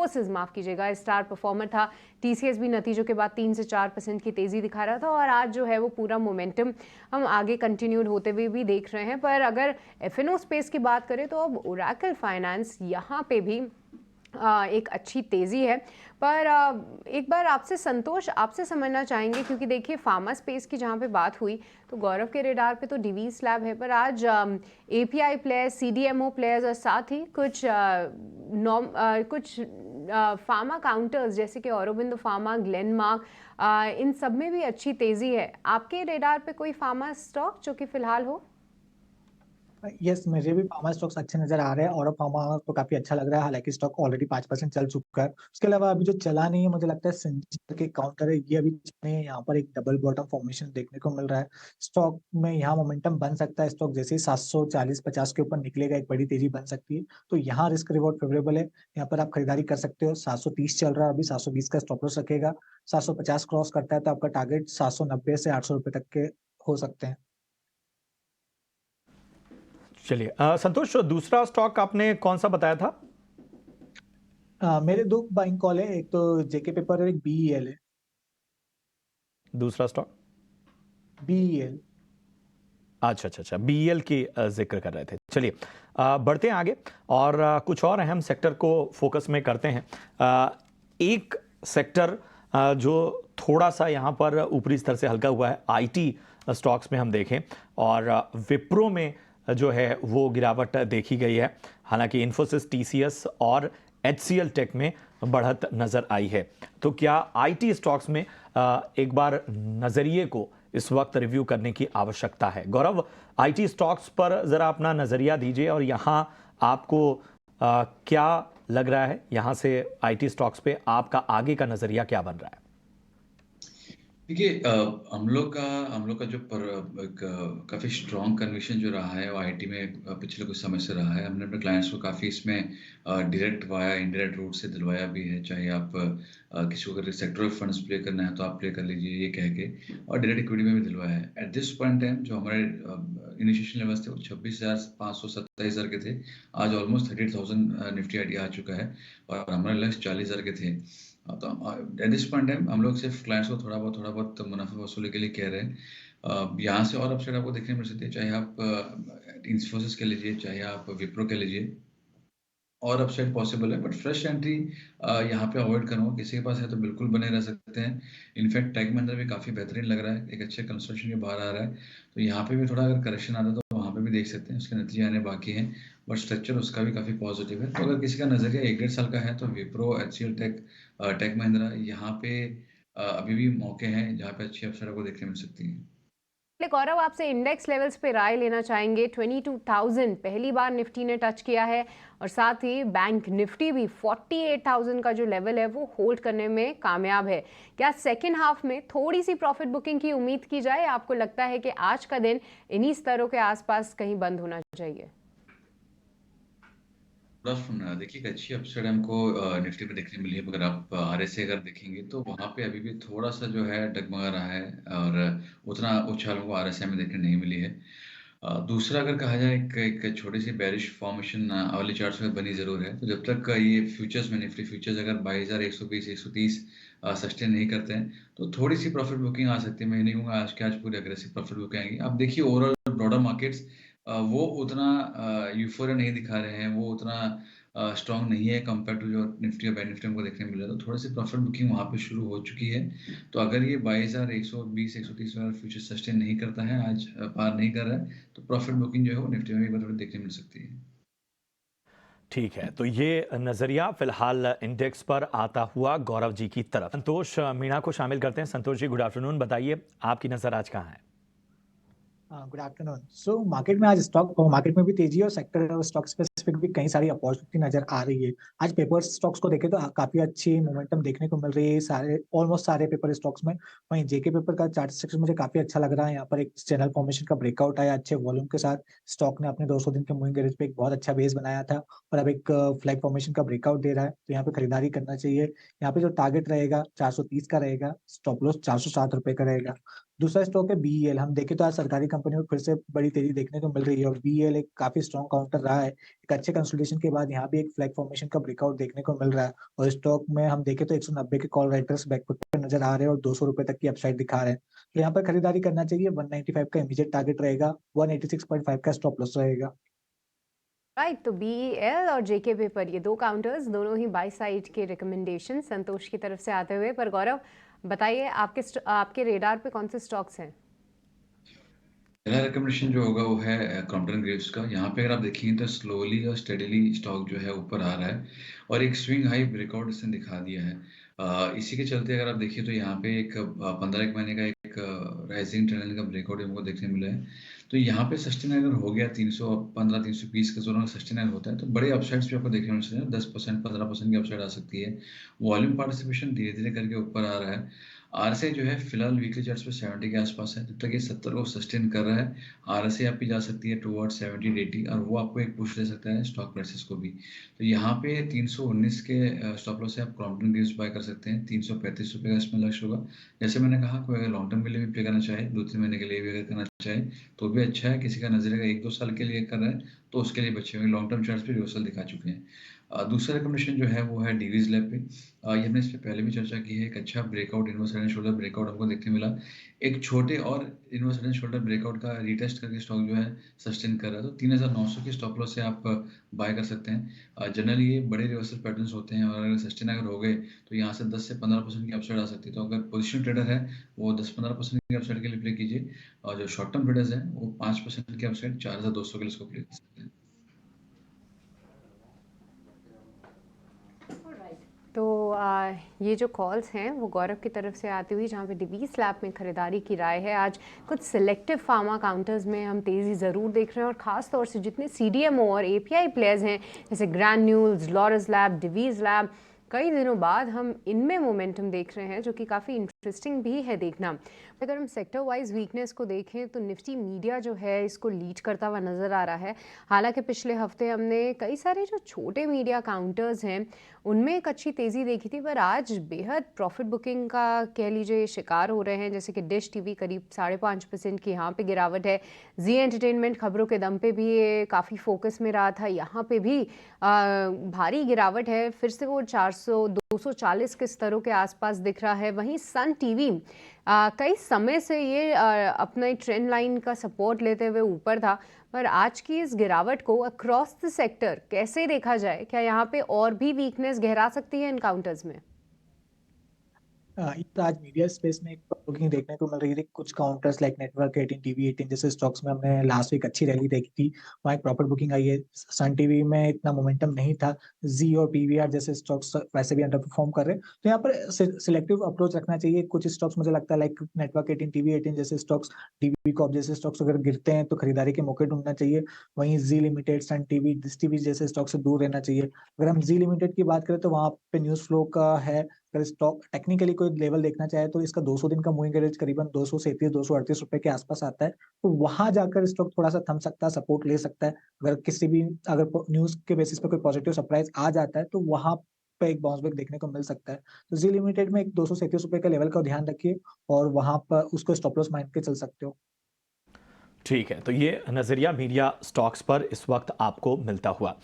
इन्फोसिस माफ कीजिएगा star performer था। टीसीएस भी नतीजों के बाद 3 से 4% की तेजी दिखा रहा था और आज जो है वो पूरा मोमेंटम हम आगे कंटिन्यूड होते हुए भी देख रहे हैं। पर अगर एफएनओ स्पेस की बात करें तो अब ओरेकल फाइनेंस यहाँ पे भी एक अच्छी तेज़ी है। पर एक बार आपसे संतोष आपसे समझना चाहेंगे, क्योंकि देखिए फार्मा स्पेस की जहाँ पे बात हुई तो गौरव के रेडार पे तो डिवीज लैब है, पर आज एपीआई प्लेयर्स, सीडीएमओ प्लेयर्स और साथ ही कुछ फार्मा काउंटर्स जैसे कि औरोबिंदो फार्मा, ग्लेनमार्क, इन सब में भी अच्छी तेज़ी है। आपके रेडार पे कोई फार्मा स्टॉक जो कि फिलहाल हो? यस, मुझे भी फार्मा स्टॉक्स अच्छे नजर आ रहे हैं और फार्मा तो काफी अच्छा लग रहा है। हालांकि स्टॉक ऑलरेडी 5% चल चुका है। उसके अलावा अभी जो चला नहीं है, मुझे लगता है सिंजीर के काउंटर है, ये अभी चले हैं। यहाँ पर एक डबल बॉटम फॉर्मेशन देखने को मिल रहा है। स्टॉक में यहाँ मोमेंटम बन सकता है। स्टॉक जैसे ही 740-50 के ऊपर निकलेगा, एक बड़ी तेजी बन सकती है। तो यहाँ रिस्क रिवॉर्ड फेवरेबल है, यहाँ पर आप खरीदारी कर सकते हो। 730 चल रहा है अभी, 720 का स्टॉप लॉस रखेगा। 750 क्रॉस करता है तो आपका टारगेट 790 से 800 रुपए तक के हो सकते हैं। चलिए संतोष, दूसरा स्टॉक आपने कौन सा बताया था? मेरे दो बाइंग कॉल है, एक तो जेके पेपर और एक बीईएल है। दूसरा स्टॉक बीईएल। अच्छा अच्छा अच्छा, बीएल की जिक्र कर रहे थे। चलिए बढ़ते हैं आगे और कुछ और अहम सेक्टर को फोकस में करते हैं। एक सेक्टर जो थोड़ा सा यहाँ पर ऊपरी स्तर से हल्का हुआ है, आईटी स्टॉक्स में हम देखें और विप्रो में जो है वो गिरावट देखी गई है। हालांकि इन्फोसिस, टीसीएस और एचसीएल टेक में बढ़त नजर आई है। तो क्या आईटी स्टॉक्स में एक बार नजरिए को इस वक्त रिव्यू करने की आवश्यकता है? गौरव, आईटी स्टॉक्स पर जरा अपना नजरिया दीजिए और यहाँ आपको क्या लग रहा है? यहाँ से आईटी स्टॉक्स पे आपका आगे का नजरिया क्या बन रहा है? देखिए, हम लोग का जो काफ़ी स्ट्रॉन्ग कन्विक्शन जो रहा है वो आईटी में पिछले कुछ समय से रहा है। हमने अपने क्लाइंट्स को काफ़ी इसमें डायरेक्ट वाया इनडायरेक्ट रूट से दिलवाया भी है। चाहे आप किसी को अगर सेक्टरल फंड्स प्ले करना है तो आप प्ले कर लीजिए ये कह के, और डायरेक्ट इक्विटी में भी दिलवाया है। एट दिस पॉइंट टाइम जो हमारे इनिशिएशन लेवल्स थे वो 26,500 27,000 के थे। आज ऑलमोस्ट 30,000 निफ्टी आईटी आ चुका है और हमारे लक्ष्य 40,000 के थे। तो एट दिस पॉइंट टाइम हम लोग सिर्फ क्लाइंट्स को थोड़ा बहुत मुनाफा वसूली के लिए कह रहे हैं। यहाँ से और अपसाइड आपको देखने मिल सकती है, चाहे आप इंफोसिस के लीजिए, चाहे आप विप्रो के लीजिए, और अपसाइड पॉसिबल है। बट फ्रेश एंट्री यहाँ पे अवॉइड करूँगा। किसी के पास है तो बिल्कुल बने रह सकते हैं। इनफैक्ट टेक महिंद्रा भी काफ़ी बेहतरीन लग रहा है, एक अच्छे कंस्ट्रक्शन के बाहर आ रहा है। तो यहाँ पे भी थोड़ा अगर करेक्शन आता है तो वहाँ पे भी देख सकते हैं, उसके नतीजे आने बाकी हैं। बट स्ट्रक्चर उसका भी काफ़ी पॉजिटिव है। तो अगर किसी का नज़रिया 1-1.5 साल का है तो Wipro, HCL tech, tech Mahindra, यहाँ पे अभी भी मौके हैं जहाँ पे अच्छी अपसाइड आपको देखने मिल सकती है। गौरव, आपसे इंडेक्स लेवल्स पे राय लेना चाहेंगे। 22,000 पहली बार निफ्टी ने टच किया है और साथ ही बैंक निफ्टी भी 48,000 का जो लेवल है वो होल्ड करने में कामयाब है। क्या सेकेंड हाफ में थोड़ी सी प्रॉफिट बुकिंग की उम्मीद की जाए? आपको लगता है कि आज का दिन इन्हीं स्तरों के आसपास कहीं बंद होना चाहिए? देखिए, एक अच्छी अपसाइड हमको निफ्टी में देखने मिली है। मगर आप आरएसए अगर देखेंगे तो वहाँ पे अभी भी थोड़ा सा जो है डगमगा रहा है और उतना उछाल हमको आरएसए में देखने नहीं मिली है। दूसरा अगर कहा जाए, एक छोटी सी बेरिश फॉर्मेशन अर्ली चार्ट्स में बनी ज़रूर है। तो जब तक ये फ्यूचर्स में निफ्टी फ्यूचर्स अगर 22,120 130 सस्टेन नहीं करते हैं तो थोड़ी सी प्रॉफिट बुकिंग आ सकती है। मैं नहीं कहूँगा आज के आज पूरी अग्रेसिव प्रॉफिट बुकिंग आएंगी। आप देखिए ओवरऑल ब्रॉडर मार्केट्स वो उतना यूफोरिया नहीं दिखा रहे हैं, वो उतना स्ट्रांग नहीं है कंपेयर टू जो निफ्टी और बैंक निफ्टी हमको देखने मिल रहा है। तो थोड़ी सी प्रॉफिट बुकिंग वहाँ पे शुरू हो चुकी है। तो अगर ये 22,120 130 वाला फ्यूचर सस्टेन नहीं करता है, आज पार नहीं कर रहा है, तो प्रॉफिट बुकिंग जो है वो निफ्टी में भी थोड़ी देखने मिल सकती है। ठीक है, तो ये नजरिया फिलहाल इंडेक्स पर आता हुआ गौरव जी की तरफ। संतोष मीणा को शामिल करते हैं। Santosh ji, good afternoon. बताइए आपकी नजर आज कहाँ है? Good afternoon. सो मार्केट में आज मार्केट में भी तेजी है और सेक्टर और स्टॉक स्पेसिफिक भी कई सारी अपॉर्चुनिटी नजर आ रही है। आज पेपर स्टॉक्स को देखें तो काफी अच्छी मोमेंटम देखने को मिल रही है सारे ऑलमोस्ट सारे पेपर स्टॉक्स में। वहीं जेके पेपर का चार्ट सेक्शन मुझे काफी अच्छा लग रहा है। यहाँ पर एक चैनल फॉर्मेशन का ब्रेकआउट आया अच्छे वॉल्यूम के साथ। स्टॉक ने अपने 200 दिन के मूविंग एवरेज पे एक बहुत अच्छा बेस बनाया था और अब एक फ्लैग फॉर्मेशन का ब्रेकआउट दे रहा है, तो यहाँ पे खरीदारी करना चाहिए। यहाँ पे जो टारगेट रहेगा 430 का रहेगा, स्टॉप लॉस 407 रुपए का रहेगा। दूसरा स्टॉक है बीईएल। हम देखें तो आज सरकारी कंपनी में फिर से बड़ी तेजी देखने को मिल रही है और बीईएल एक काफी स्ट्रॉन्ग काउंटर रहा है। एक अच्छे कंसोलिडेशन के बाद यहाँ भी एक फ्लैग फॉर्मेशन का ब्रेकआउट देखने को मिल रहा है और स्टॉक में हम देखें तो 190 के कॉल राइटर्स बैकफुट पर नजर आ रहे हैं और 200 रुपए तक की अपसाइड दिखा रहे हैं। तो यहाँ पर खरीदारी करना चाहिए। 195 का इमीडिएट टारगेट रहेगा, 186.5 का स्टॉप लॉस रहेगा। राइट, तो बीईएल और जेके पेपर, ये दो काउंटर्स दोनों ही बाई साइड के रिकमेंडेशन संतोष की तरफ से आते हुए। पर गौरव बताइए, आपके रेडार पे कौन से स्टॉक्स हैं? पहला रिकमेंडेशन जो होगा वो है क्रॉम्पटन ग्रीव्स का। यहाँ पे अगर आप देखेंगे तो स्लोली और स्टेडीली स्टॉक जो है ऊपर आ रहा है और एक स्विंग हाई ब्रेकआउट इसने दिखा दिया है। इसी के चलते अगर आप देखिए तो यहाँ पे एक 15 एक महीने का एक राइजिंग ट्रेंड का ब्रेकआउट हमको देखने मिला है। तो यहाँ पे सस्टेन अगर हो गया 315 320 के जोन में सस्टेन अगर होता है तो बड़े अपसाइड्स भी आपको देखने मिल सकते हैं। 10% 15% की अपसाइड आ सकती है। वॉल्यूम पार्टिसिपेशन धीरे धीरे करके ऊपर आ रहा है। आरएसआई जो है फिलहाल वीकली चार्ट्स पे 70 के आसपास है। जब तक ये 70 को सस्टेन कर रहा है आरएसआई आपकी जा सकती है टुवर्ड्स 70 80 और वो आपको एक पुश दे सकता है स्टॉक प्राइसेस को भी। तो यहाँ पे 319 के स्टॉप लॉस से आप क्रॉम्पटन ग्रीव्स बाय कर सकते हैं। 335 रुपये का इसमें लक्ष्य होगा। जैसे मैंने कहा, कोई अगर लॉन्ग टर्म के लिए भी प्ले करना चाहे, 2-3 महीने के लिए भी अगर करना चाहे तो भी अच्छा है। किसी का नजरिया का 1-2 साल के लिए कर रहा है तो उसके लिए बचे हुए लॉन्ग टर्म चार्ट्स पे रिवर्सल दिखा चुके हैं। दूसरा रिकमेंडेशन जो है वो है डीवीज लैब पे। ये हमने इस पे पहले भी चर्चा की है। एक अच्छा breakout, inverse head and shoulder breakout हमको देखने मिला। एक छोटे और inverse head and shoulder breakout का रीटेस्ट करके स्टॉक जो है सस्टेन कर रहा है। तो 3900 के स्टॉप लॉस से आप बाय कर सकते हैं। जनरली ये बड़े रिवर्सल पैटर्न्स होते हैं और अगर सस्टेन अगर हो गए तो यहाँ से 10 से 15% की अपसाइड आ सकती है। तो अगर पोजिशन ट्रेडर है वो 10-15% की अपसाइड के लिए प्ले कीजिए और जो शॉर्ट टर्म ट्रेडर्स हैं वो 5% की अपसाइड 4200 के लिए इसको प्ले कर सकते हैं। तो ये जो कॉल्स हैं वो गौरव की तरफ से आती हुई, जहाँ पे डिवीज लैब में खरीदारी की राय है। आज कुछ सिलेक्टिव फार्मा काउंटर्स में हम तेज़ी ज़रूर देख रहे हैं और ख़ास तौर से जितने सीडीएमओ और एपीआई प्लेयर्स हैं जैसे ग्रैन्यूल्स, लॉरस लैब, डिवीज लैब, कई दिनों बाद हम इनमें मोमेंटम देख रहे हैं, जो कि काफ़ी इंटरेस्टिंग भी है देखना। अगर हम सेक्टर वाइज वीकनेस को देखें तो निफ्टी मीडिया जो है इसको लीड करता हुआ नज़र आ रहा है। हालांकि पिछले हफ्ते हमने कई सारे जो छोटे मीडिया काउंटर्स हैं उनमें एक अच्छी तेज़ी देखी थी, पर आज बेहद प्रॉफिट बुकिंग का कह लीजिए शिकार हो रहे हैं। जैसे कि डिश टीवी करीब 5.5% की यहाँ पे गिरावट है। जी एंटरटेनमेंट खबरों के दम पे भी ये काफ़ी फोकस में रहा था, यहाँ पे भी भारी गिरावट है। फिर से वो 400 240 के स्तरों के आसपास दिख रहा है। वहीं सन टीवी कई समय से ये अपना ट्रेंड लाइन का सपोर्ट लेते हुए ऊपर था, पर आज की इस गिरावट को अक्रॉस द सेक्टर कैसे देखा जाए? क्या यहाँ पे और भी वीकनेस गहरा सकती है इन काउंटर्स में? तो आज मीडिया स्पेस में एक बुकिंग देखने को मिल रही थी। कुछ काउंटर्स लाइक नेटवर्क 18, टीवी 18 जैसे स्टॉक्स में हमने लास्ट वीक अच्छी रैली देखी थी, वहाँ एक प्रॉपर बुकिंग आई है। सन टीवी में इतना मोमेंटम नहीं था। जी और पीवीआर जैसे स्टॉक्स वैसे भी अंडर परफॉर्म कर रहे हैं, तो यहाँ पर सिलेक्टिव अप्रोच रखना चाहिए। कुछ स्टॉक्स मुझे लगता है लाइक नेटवर्क 18, टीवी 18 जैसे स्टॉक्स, डीबी कॉप जैसे स्टॉक्स अगर गिरते हैं तो खरीदारी के मौके ढूंढना चाहिए। वहीं जी limited, Sun TV, dish TV जैसे स्टॉक से दूर रहना चाहिए। अगर हम जी लिमिटेड की बात करें तो वहाँ पे न्यूज फ्लो का है। अगर स्टॉक टेक्निकली कोई लेवल देखना चाहे तो इसका 200 दिन का मूविंग एवरेज करीबन 237 238 रुपए के आसपास आता है। तो वहां जाकर स्टॉक थोड़ा सा थम सकता है, सपोर्ट ले सकता है। अगर किसी भी अगर न्यूज के बेसिस पे कोई पॉजिटिव सरप्राइज आ जाता है तो वहां पे एक बाउंस बैक देखने को मिल सकता है। तो जी लिमिटेड में एक 237 रुपए का लेवल का ध्यान रखिए और वहां पर उसको स्टॉप लॉस माइंड के चल सकते हो। ठीक है, तो ये नजरिया मीडिया स्टॉक्स पर इस वक्त आपको मिलता हुआ।